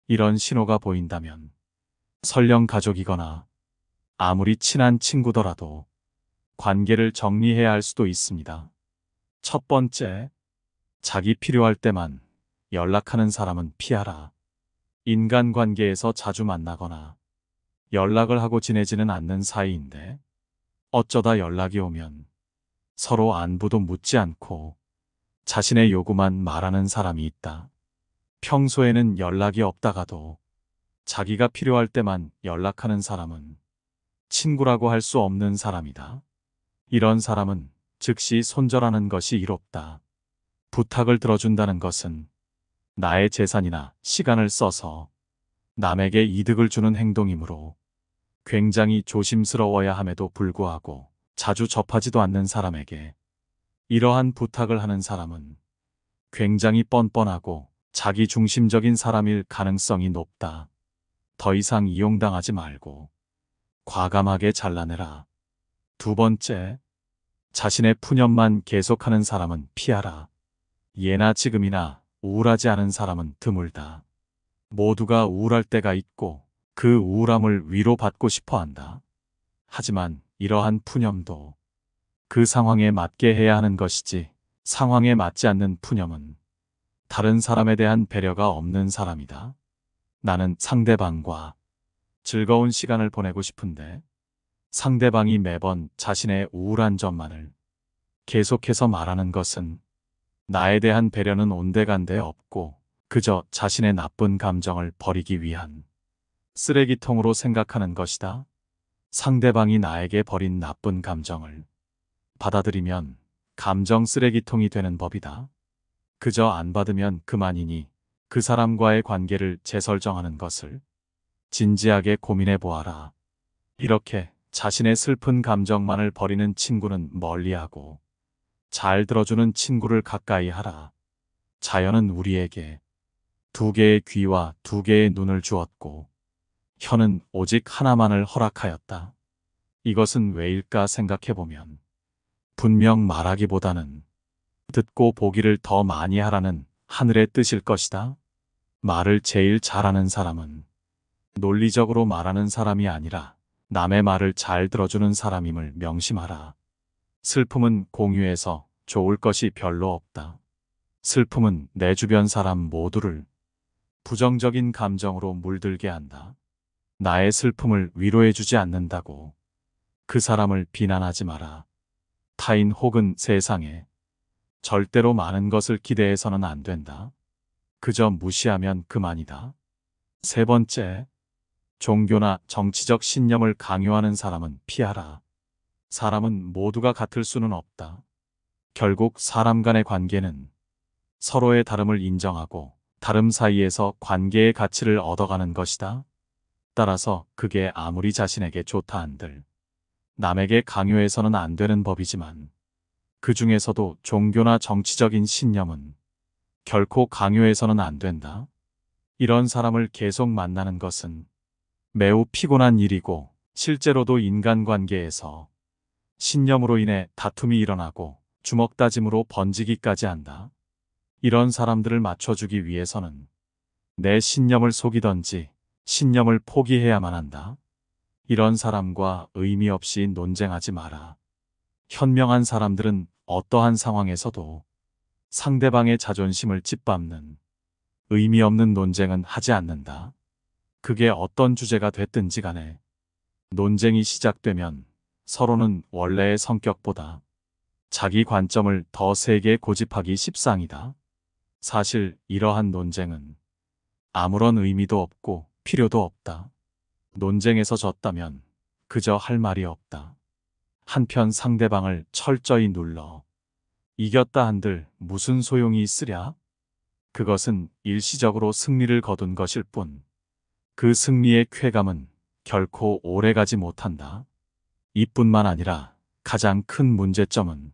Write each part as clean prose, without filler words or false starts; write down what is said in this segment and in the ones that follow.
이런 신호가 보인다면 설령 가족이거나 아무리 친한 친구더라도 관계를 정리해야 할 수도 있습니다. 첫 번째, 자기 필요할 때만 연락하는 사람은 피하라. 인간관계에서 자주 만나거나 연락을 하고 지내지는 않는 사이인데 어쩌다 연락이 오면 서로 안부도 묻지 않고 자신의 요구만 말하는 사람이 있다. 평소에는 연락이 없다가도 자기가 필요할 때만 연락하는 사람은 친구라고 할 수 없는 사람이다. 이런 사람은 즉시 손절하는 것이 이롭다. 부탁을 들어준다는 것은 나의 재산이나 시간을 써서 남에게 이득을 주는 행동이므로 굉장히 조심스러워야 함에도 불구하고 자주 접하지도 않는 사람에게 이러한 부탁을 하는 사람은 굉장히 뻔뻔하고 자기 중심적인 사람일 가능성이 높다. 더 이상 이용당하지 말고 과감하게 잘라내라. 두 번째, 자신의 푸념만 계속하는 사람은 피하라. 예나 지금이나 우울하지 않은 사람은 드물다. 모두가 우울할 때가 있고 그 우울함을 위로받고 싶어 한다. 하지만 이러한 푸념도 그 상황에 맞게 해야 하는 것이지 상황에 맞지 않는 푸념은 다른 사람에 대한 배려가 없는 사람이다. 나는 상대방과 즐거운 시간을 보내고 싶은데 상대방이 매번 자신의 우울한 점만을 계속해서 말하는 것은 나에 대한 배려는 온데간데 없고 그저 자신의 나쁜 감정을 버리기 위한 쓰레기통으로 생각하는 것이다. 상대방이 나에게 버린 나쁜 감정을 받아들이면 감정 쓰레기통이 되는 법이다. 그저 안 받으면 그만이니 그 사람과의 관계를 재설정하는 것을 진지하게 고민해 보아라. 이렇게 자신의 슬픈 감정만을 버리는 친구는 멀리하고 잘 들어주는 친구를 가까이 하라. 자연은 우리에게 두 개의 귀와 두 개의 눈을 주었고 혀는 오직 하나만을 허락하였다. 이것은 왜일까 생각해보면 분명 말하기보다는 듣고 보기를 더 많이 하라는 하늘의 뜻일 것이다. 말을 제일 잘하는 사람은 논리적으로 말하는 사람이 아니라 남의 말을 잘 들어주는 사람임을 명심하라. 슬픔은 공유해서 좋을 것이 별로 없다. 슬픔은 내 주변 사람 모두를 부정적인 감정으로 물들게 한다. 나의 슬픔을 위로해주지 않는다고 그 사람을 비난하지 마라. 타인 혹은 세상에 절대로 많은 것을 기대해서는 안 된다. 그저 무시하면 그만이다. 세 번째, 종교나 정치적 신념을 강요하는 사람은 피하라. 사람은 모두가 같을 수는 없다. 결국 사람 간의 관계는 서로의 다름을 인정하고 다름 사이에서 관계의 가치를 얻어가는 것이다. 따라서 그게 아무리 자신에게 좋다 한들 남에게 강요해서는 안 되는 법이지만 그 중에서도 종교나 정치적인 신념은 결코 강요해서는 안 된다. 이런 사람을 계속 만나는 것은 매우 피곤한 일이고 실제로도 인간관계에서 신념으로 인해 다툼이 일어나고 주먹다짐으로 번지기까지 한다. 이런 사람들을 맞춰주기 위해서는 내 신념을 속이던지 신념을 포기해야만 한다. 이런 사람과 의미 없이 논쟁하지 마라. 현명한 사람들은 어떠한 상황에서도 상대방의 자존심을 짓밟는 의미 없는 논쟁은 하지 않는다. 그게 어떤 주제가 됐든지 간에 논쟁이 시작되면 서로는 원래의 성격보다 자기 관점을 더 세게 고집하기 십상이다. 사실 이러한 논쟁은 아무런 의미도 없고 필요도 없다. 논쟁에서 졌다면 그저 할 말이 없다. 한편 상대방을 철저히 눌러 이겼다 한들 무슨 소용이 있으랴? 그것은 일시적으로 승리를 거둔 것일 뿐 그 승리의 쾌감은 결코 오래가지 못한다. 이뿐만 아니라 가장 큰 문제점은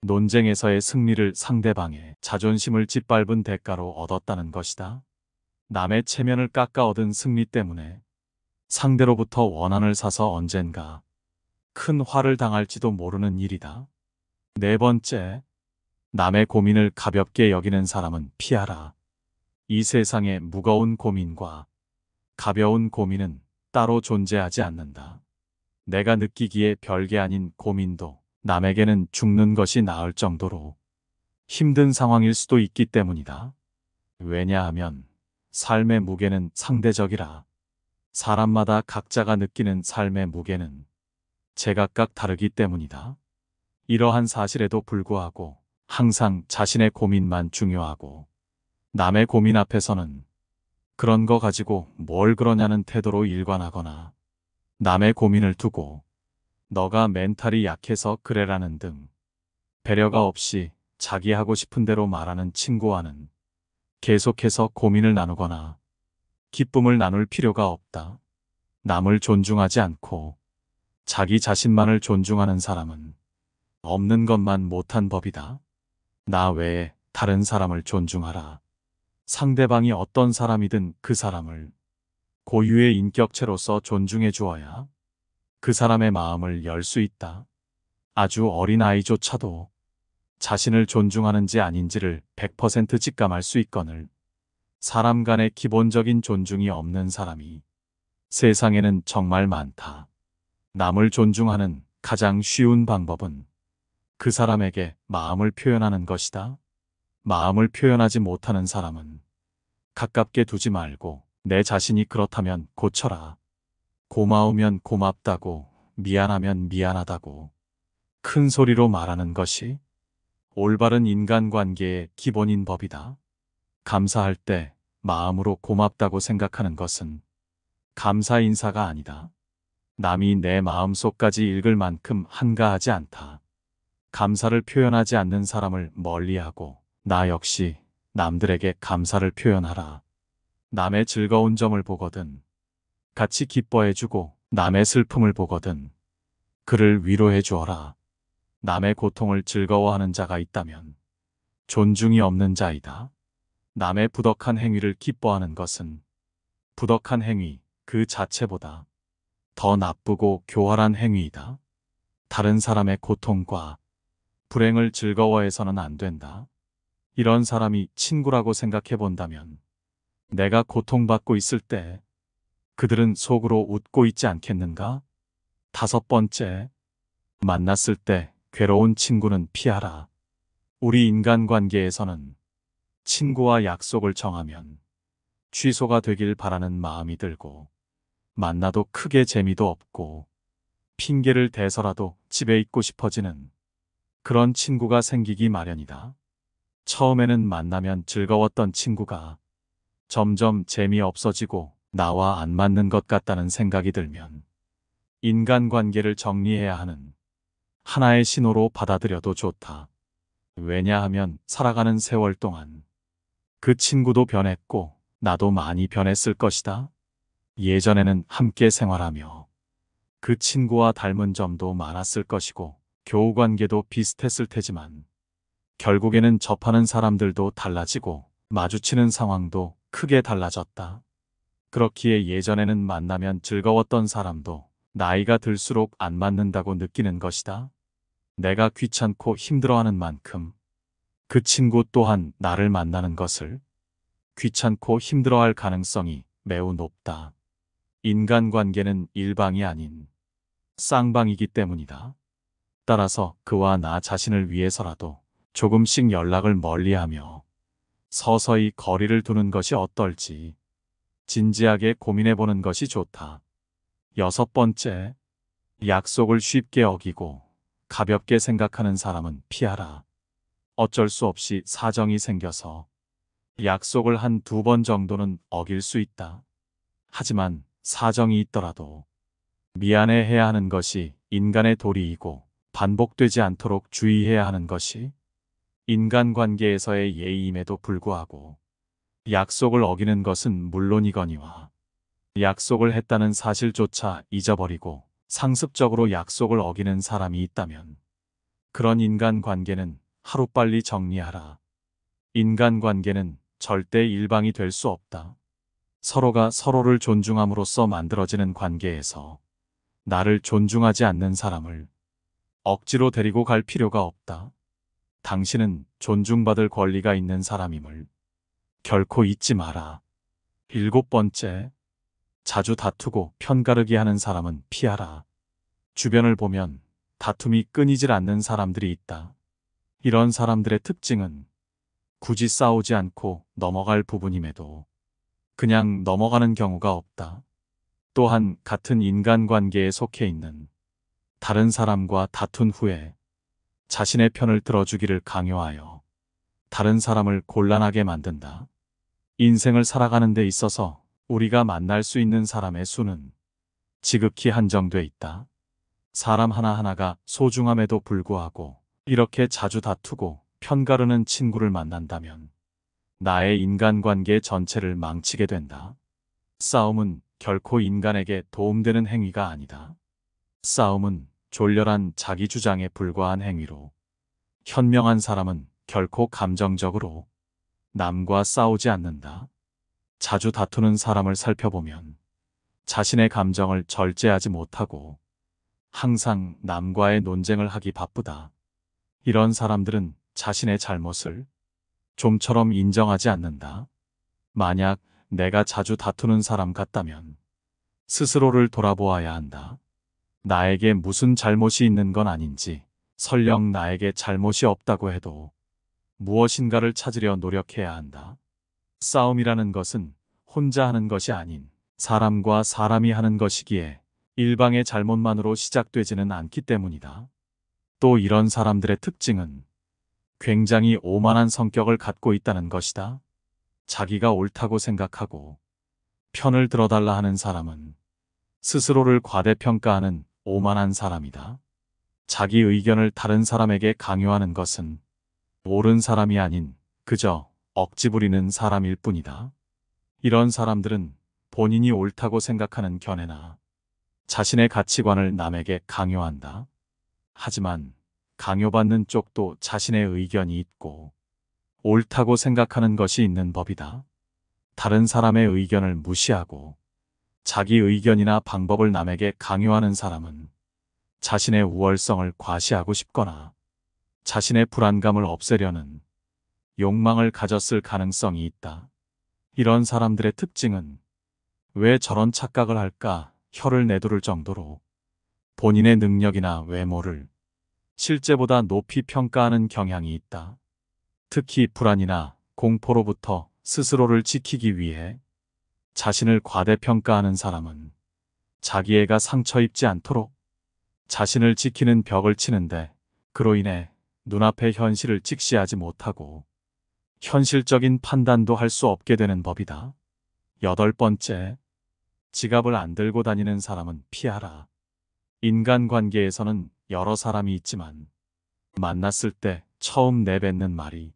논쟁에서의 승리를 상대방의 자존심을 짓밟은 대가로 얻었다는 것이다. 남의 체면을 깎아 얻은 승리 때문에 상대로부터 원한을 사서 언젠가 큰 화를 당할지도 모르는 일이다. 네 번째, 남의 고민을 가볍게 여기는 사람은 피하라. 이 세상에 무거운 고민과 가벼운 고민은 따로 존재하지 않는다. 내가 느끼기에 별게 아닌 고민도 남에게는 죽는 것이 나을 정도로 힘든 상황일 수도 있기 때문이다. 왜냐하면 삶의 무게는 상대적이라. 사람마다 각자가 느끼는 삶의 무게는 제각각 다르기 때문이다. 이러한 사실에도 불구하고 항상 자신의 고민만 중요하고 남의 고민 앞에서는 그런 거 가지고 뭘 그러냐는 태도로 일관하거나 남의 고민을 두고 너가 멘탈이 약해서 그래라는 등 배려가 없이 자기 하고 싶은 대로 말하는 친구와는 계속해서 고민을 나누거나 기쁨을 나눌 필요가 없다. 남을 존중하지 않고 자기 자신만을 존중하는 사람은 없는 것만 못한 법이다. 나 외에 다른 사람을 존중하라. 상대방이 어떤 사람이든 그 사람을 고유의 인격체로서 존중해 주어야 그 사람의 마음을 열 수 있다. 아주 어린 아이조차도 자신을 존중하는지 아닌지를 100% 직감할 수 있거늘 사람 간의 기본적인 존중이 없는 사람이 세상에는 정말 많다. 남을 존중하는 가장 쉬운 방법은 그 사람에게 마음을 표현하는 것이다. 마음을 표현하지 못하는 사람은 가깝게 두지 말고 내 자신이 그렇다면 고쳐라. 고마우면 고맙다고, 미안하면 미안하다고 큰 소리로 말하는 것이 올바른 인간관계의 기본인 법이다. 감사할 때 마음으로 고맙다고 생각하는 것은 감사 인사가 아니다. 남이 내 마음속까지 읽을 만큼 한가하지 않다. 감사를 표현하지 않는 사람을 멀리하고 나 역시 남들에게 감사를 표현하라. 남의 즐거운 점을 보거든 같이 기뻐해주고 남의 슬픔을 보거든 그를 위로해 주어라. 남의 고통을 즐거워하는 자가 있다면 존중이 없는 자이다. 남의 부덕한 행위를 기뻐하는 것은 부덕한 행위 그 자체보다 더 나쁘고 교활한 행위이다. 다른 사람의 고통과 불행을 즐거워해서는 안 된다. 이런 사람이 친구라고 생각해 본다면 내가 고통받고 있을 때 그들은 속으로 웃고 있지 않겠는가? 5번째, 만났을 때 괴로운 친구는 피하라. 우리 인간관계에서는 친구와 약속을 정하면 취소가 되길 바라는 마음이 들고 만나도 크게 재미도 없고 핑계를 대서라도 집에 있고 싶어지는 그런 친구가 생기기 마련이다. 처음에는 만나면 즐거웠던 친구가 점점 재미없어지고 나와 안 맞는 것 같다는 생각이 들면 인간관계를 정리해야 하는 하나의 신호로 받아들여도 좋다. 왜냐하면 살아가는 세월 동안 그 친구도 변했고 나도 많이 변했을 것이다. 예전에는 함께 생활하며 그 친구와 닮은 점도 많았을 것이고 교우관계도 비슷했을 테지만 결국에는 접하는 사람들도 달라지고 마주치는 상황도 크게 달라졌다. 그렇기에 예전에는 만나면 즐거웠던 사람도 나이가 들수록 안 맞는다고 느끼는 것이다. 내가 귀찮고 힘들어하는 만큼 그 친구 또한 나를 만나는 것을 귀찮고 힘들어할 가능성이 매우 높다. 인간관계는 일방이 아닌 쌍방이기 때문이다. 따라서 그와 나 자신을 위해서라도 조금씩 연락을 멀리하며 서서히 거리를 두는 것이 어떨지 진지하게 고민해보는 것이 좋다. 6번째, 약속을 쉽게 어기고 가볍게 생각하는 사람은 피하라. 어쩔 수 없이 사정이 생겨서 약속을 한 2번 정도는 어길 수 있다. 하지만 사정이 있더라도 미안해해야 하는 것이 인간의 도리이고 반복되지 않도록 주의해야 하는 것이 인간관계에서의 예의임에도 불구하고 약속을 어기는 것은 물론이거니와 약속을 했다는 사실조차 잊어버리고 상습적으로 약속을 어기는 사람이 있다면 그런 인간관계는 하루빨리 정리하라. 인간관계는 절대 일방이 될 수 없다. 서로가 서로를 존중함으로써 만들어지는 관계에서 나를 존중하지 않는 사람을 억지로 데리고 갈 필요가 없다. 당신은 존중받을 권리가 있는 사람임을 결코 잊지 마라. 7번째, 자주 다투고 편가르기 하는 사람은 피하라. 주변을 보면 다툼이 끊이질 않는 사람들이 있다. 이런 사람들의 특징은 굳이 싸우지 않고 넘어갈 부분임에도 그냥 넘어가는 경우가 없다. 또한 같은 인간관계에 속해 있는 다른 사람과 다툰 후에 자신의 편을 들어주기를 강요하여 다른 사람을 곤란하게 만든다. 인생을 살아가는 데 있어서 우리가 만날 수 있는 사람의 수는 지극히 한정돼 있다. 사람 하나하나가 소중함에도 불구하고 이렇게 자주 다투고 편가르는 친구를 만난다면 나의 인간관계 전체를 망치게 된다. 싸움은 결코 인간에게 도움되는 행위가 아니다. 싸움은 졸렬한 자기 주장에 불과한 행위로, 현명한 사람은 결코 감정적으로 남과 싸우지 않는다. 자주 다투는 사람을 살펴보면 자신의 감정을 절제하지 못하고 항상 남과의 논쟁을 하기 바쁘다. 이런 사람들은 자신의 잘못을 좀처럼 인정하지 않는다. 만약 내가 자주 다투는 사람 같다면 스스로를 돌아보아야 한다. 나에게 무슨 잘못이 있는 건 아닌지, 설령 나에게 잘못이 없다고 해도 무엇인가를 찾으려 노력해야 한다. 싸움이라는 것은 혼자 하는 것이 아닌 사람과 사람이 하는 것이기에 일방의 잘못만으로 시작되지는 않기 때문이다. 또 이런 사람들의 특징은 굉장히 오만한 성격을 갖고 있다는 것이다. 자기가 옳다고 생각하고 편을 들어달라 하는 사람은 스스로를 과대평가하는 오만한 사람이다. 자기 의견을 다른 사람에게 강요하는 것은 옳은 사람이 아닌 그저 억지 부리는 사람일 뿐이다. 이런 사람들은 본인이 옳다고 생각하는 견해나 자신의 가치관을 남에게 강요한다. 하지만 강요받는 쪽도 자신의 의견이 있고 옳다고 생각하는 것이 있는 법이다. 다른 사람의 의견을 무시하고 자기 의견이나 방법을 남에게 강요하는 사람은 자신의 우월성을 과시하고 싶거나 자신의 불안감을 없애려는 욕망을 가졌을 가능성이 있다. 이런 사람들의 특징은 왜 저런 착각을 할까 혀를 내두를 정도로 본인의 능력이나 외모를 실제보다 높이 평가하는 경향이 있다. 특히 불안이나 공포로부터 스스로를 지키기 위해 자신을 과대평가하는 사람은 자기애가 상처 입지 않도록 자신을 지키는 벽을 치는데 그로 인해 눈앞의 현실을 직시하지 못하고 현실적인 판단도 할 수 없게 되는 법이다. 8번째, 지갑을 안 들고 다니는 사람은 피하라. 인간관계에서는 여러 사람이 있지만 만났을 때 처음 내뱉는 말이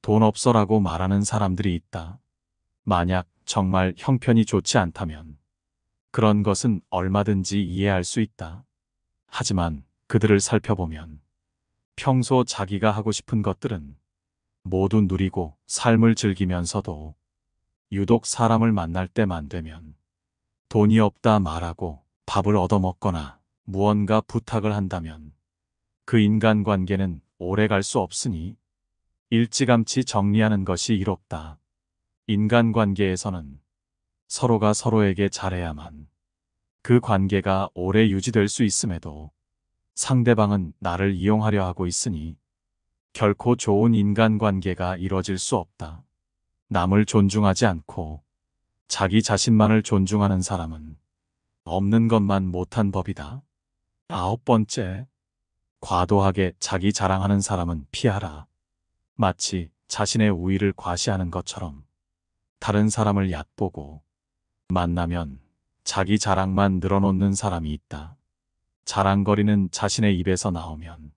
돈 없어라고 말하는 사람들이 있다. 만약 정말 형편이 좋지 않다면 그런 것은 얼마든지 이해할 수 있다. 하지만 그들을 살펴보면 평소 자기가 하고 싶은 것들은 모두 누리고 삶을 즐기면서도 유독 사람을 만날 때만 되면 돈이 없다 말하고 밥을 얻어먹거나 무언가 부탁을 한다면 그 인간관계는 오래 갈 수 없으니 일찌감치 정리하는 것이 이롭다. 인간관계에서는 서로가 서로에게 잘해야만 그 관계가 오래 유지될 수 있음에도 상대방은 나를 이용하려 하고 있으니 결코 좋은 인간관계가 이뤄질 수 없다. 남을 존중하지 않고 자기 자신만을 존중하는 사람은 없는 것만 못한 법이다. 9번째, 과도하게 자기 자랑하는 사람은 피하라. 마치 자신의 우위를 과시하는 것처럼 다른 사람을 얕보고 만나면 자기 자랑만 늘어놓는 사람이 있다. 자랑거리는 자신의 입에서 나오면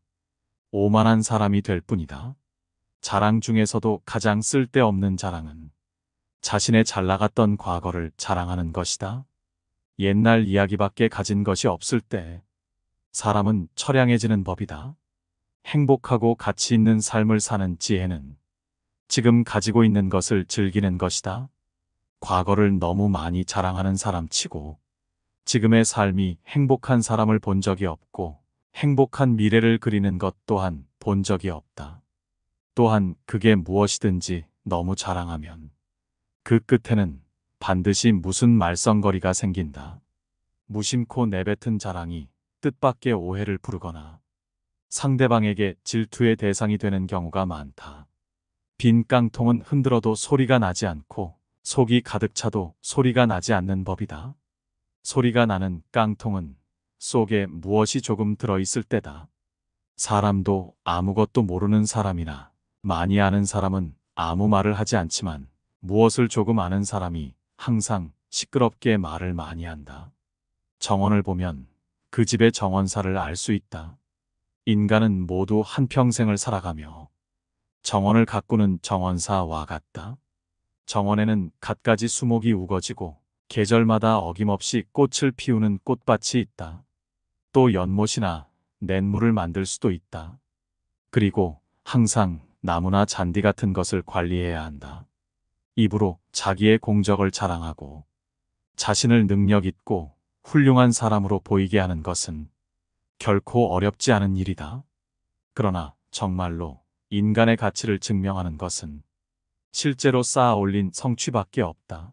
오만한 사람이 될 뿐이다. 자랑 중에서도 가장 쓸데없는 자랑은 자신의 잘 나갔던 과거를 자랑하는 것이다. 옛날 이야기밖에 가진 것이 없을 때 사람은 처량해지는 법이다. 행복하고 가치 있는 삶을 사는 지혜는 지금 가지고 있는 것을 즐기는 것이다. 과거를 너무 많이 자랑하는 사람 치고 지금의 삶이 행복한 사람을 본 적이 없고 행복한 미래를 그리는 것 또한 본 적이 없다. 또한 그게 무엇이든지 너무 자랑하면 그 끝에는 반드시 무슨 말썽거리가 생긴다. 무심코 내뱉은 자랑이 뜻밖의 오해를 부르거나 상대방에게 질투의 대상이 되는 경우가 많다. 빈 깡통은 흔들어도 소리가 나지 않고 속이 가득 차도 소리가 나지 않는 법이다. 소리가 나는 깡통은 속에 무엇이 조금 들어있을 때다. 사람도 아무것도 모르는 사람이나 많이 아는 사람은 아무 말을 하지 않지만 무엇을 조금 아는 사람이 항상 시끄럽게 말을 많이 한다. 정원을 보면 그 집의 정원사를 알 수 있다. 인간은 모두 한평생을 살아가며 정원을 가꾸는 정원사와 같다. 정원에는 갖가지 수목이 우거지고 계절마다 어김없이 꽃을 피우는 꽃밭이 있다. 또 연못이나 냇물을 만들 수도 있다. 그리고 항상 나무나 잔디 같은 것을 관리해야 한다. 입으로 자기의 공적을 자랑하고 자신을 능력 있고 훌륭한 사람으로 보이게 하는 것은 결코 어렵지 않은 일이다. 그러나 정말로 인간의 가치를 증명하는 것은 실제로 쌓아 올린 성취밖에 없다.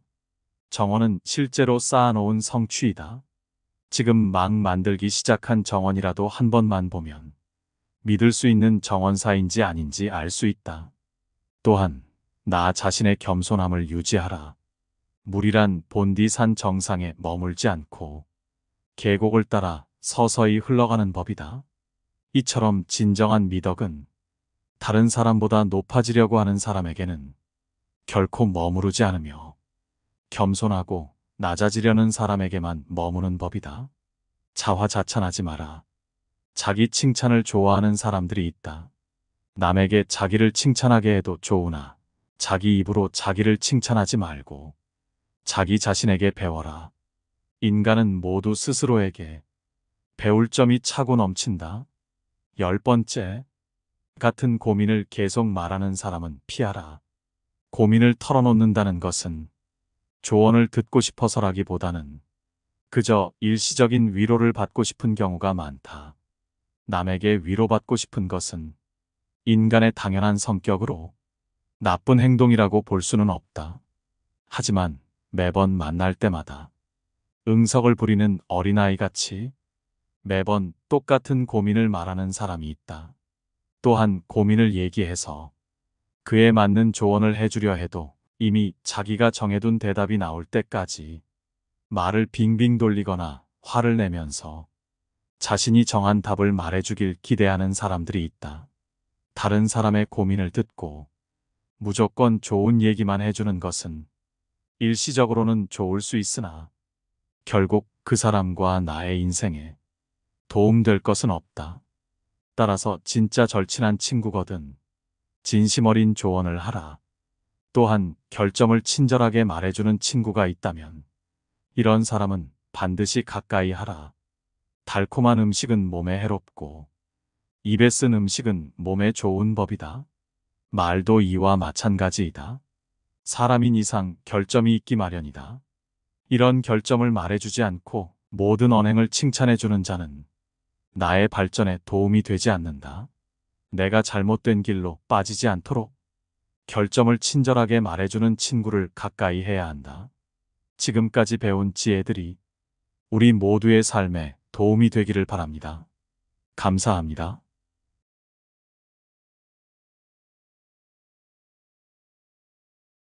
정원은 실제로 쌓아놓은 성취이다. 지금 막 만들기 시작한 정원이라도 한 번만 보면 믿을 수 있는 정원사인지 아닌지 알 수 있다. 또한 나 자신의 겸손함을 유지하라. 물이란 본디 산 정상에 머물지 않고 계곡을 따라 서서히 흘러가는 법이다. 이처럼 진정한 미덕은 다른 사람보다 높아지려고 하는 사람에게는 결코 머무르지 않으며 겸손하고 낮아지려는 사람에게만 머무는 법이다. 자화자찬하지 마라. 자기 칭찬을 좋아하는 사람들이 있다. 남에게 자기를 칭찬하게 해도 좋으나 자기 입으로 자기를 칭찬하지 말고 자기 자신에게 배워라. 인간은 모두 스스로에게 배울 점이 차고 넘친다. 10번째, 같은 고민을 계속 말하는 사람은 피하라. 고민을 털어놓는다는 것은 조언을 듣고 싶어서라기보다는 그저 일시적인 위로를 받고 싶은 경우가 많다. 남에게 위로받고 싶은 것은 인간의 당연한 성격으로 나쁜 행동이라고 볼 수는 없다. 하지만 매번 만날 때마다 응석을 부리는 어린아이같이 매번 똑같은 고민을 말하는 사람이 있다. 또한 고민을 얘기해서 그에 맞는 조언을 해주려 해도 이미 자기가 정해둔 대답이 나올 때까지 말을 빙빙 돌리거나 화를 내면서 자신이 정한 답을 말해주길 기대하는 사람들이 있다. 다른 사람의 고민을 듣고 무조건 좋은 얘기만 해주는 것은 일시적으로는 좋을 수 있으나 결국 그 사람과 나의 인생에 도움될 것은 없다. 따라서 진짜 절친한 친구거든 진심 어린 조언을 하라. 또한 결점을 친절하게 말해주는 친구가 있다면 이런 사람은 반드시 가까이 하라. 달콤한 음식은 몸에 해롭고 입에 쓴 음식은 몸에 좋은 법이다. 말도 이와 마찬가지이다. 사람인 이상 결점이 있기 마련이다. 이런 결점을 말해주지 않고 모든 언행을 칭찬해주는 자는 나의 발전에 도움이 되지 않는다. 내가 잘못된 길로 빠지지 않도록 결점을 친절하게 말해주는 친구를 가까이 해야 한다. 지금까지 배운 지혜들이 우리 모두의 삶에 도움이 되기를 바랍니다. 감사합니다.